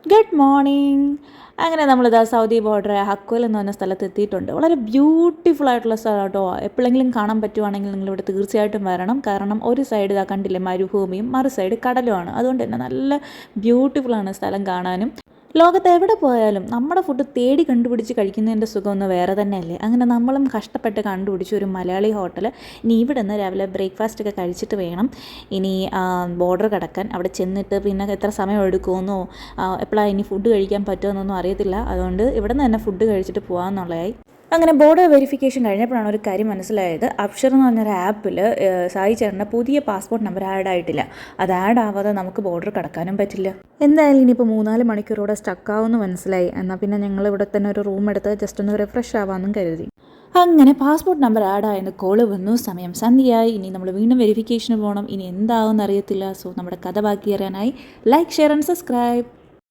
Good morning. അങ്ങനെ നമ്മളിതാ Saudi border ഹക്കോൽ എന്ന് പറഞ്ഞ സ്ഥലത്ത് എത്തിയിട്ടുണ്ട്. വളരെ ബ്യൂട്ടിഫുൾ ആയിട്ടുള്ള സ്ഥലം കേട്ടോ. എപ്പോഴെങ്കിലും കാണാൻ പറ്റുവാണെങ്കിൽ നിങ്ങളിവിടെ തീർച്ചയായിട്ടും വരണം. കാരണം ഒരു സൈഡ് ഇതാ കണ്ടില്ലേ മരുഭൂമിയും, മറു സൈഡ് കടലുമാണ്. അതുകൊണ്ട് തന്നെ നല്ല ബ്യൂട്ടിഫുള്ളാണ് സ്ഥലം കാണാനും. ലോകത്ത് എവിടെ പോയാലും നമ്മുടെ ഫുഡ് തേടി കണ്ടുപിടിച്ച് കഴിക്കുന്നതിൻ്റെ സുഖം ഒന്ന് വേറെ തന്നെയല്ലേ. അങ്ങനെ നമ്മളും കഷ്ടപ്പെട്ട് കണ്ടുപിടിച്ച് ഒരു മലയാളി ഹോട്ടൽ. ഇനി ഇവിടെ നിന്ന് രാവിലെ ബ്രേക്ക്ഫാസ്റ്റ് ഒക്കെ കഴിച്ചിട്ട് വേണം ഇനി ബോർഡർ കടക്കാൻ. അവിടെ ചെന്നിട്ട് പിന്നെ എത്ര സമയം എടുക്കുമെന്നോ എപ്പോഴാണ് ഇനി ഫുഡ് കഴിക്കാൻ പറ്റുമെന്നൊന്നും അറിയത്തില്ല. അതുകൊണ്ട് ഇവിടെ നിന്ന് തന്നെ ഫുഡ് കഴിച്ചിട്ട് പോകാമെന്നുള്ളതായി. അങ്ങനെ ബോർഡർ വെരിഫിക്കേഷൻ കഴിഞ്ഞപ്പോഴാണ് ഒരു കാര്യം മനസ്സിലായത്. അക്ഷർ എന്ന് പറഞ്ഞൊരു ആപ്പിൽ സായി ചേട്ടൻ്റെ പുതിയ പാസ്പോർട്ട് നമ്പർ ആഡ് ആയിട്ടില്ല. അത് ആഡ് ആവാതെ നമുക്ക് ബോർഡർ കടക്കാനും പറ്റില്ല. എന്തായാലും ഇനിയിപ്പോൾ 3-4 മണിക്കൂറോടെ സ്റ്റക്കാവുമെന്ന് മനസ്സിലായി. എന്നാൽ പിന്നെ ഞങ്ങൾ ഇവിടെ തന്നെ ഒരു റൂം എടുത്ത് ജസ്റ്റ് ഒന്ന് റിഫ്രഷ് ആവാമെന്നും കരുതി. അങ്ങനെ പാസ്പോർട്ട് നമ്പർ ആഡ് ആയെന്ന് കോള് വന്നു. സമയം സന്ധ്യയായി. ഇനി നമ്മൾ വീണ്ടും വെരിഫിക്കേഷന് പോകണം. ഇനി എന്താവും അറിയത്തില്ല. സോ നമ്മുടെ കഥ ബാക്കി അറിയാനായി ലൈക്ക്, ഷെയർ ആൻഡ് സബ്സ്ക്രൈബ്.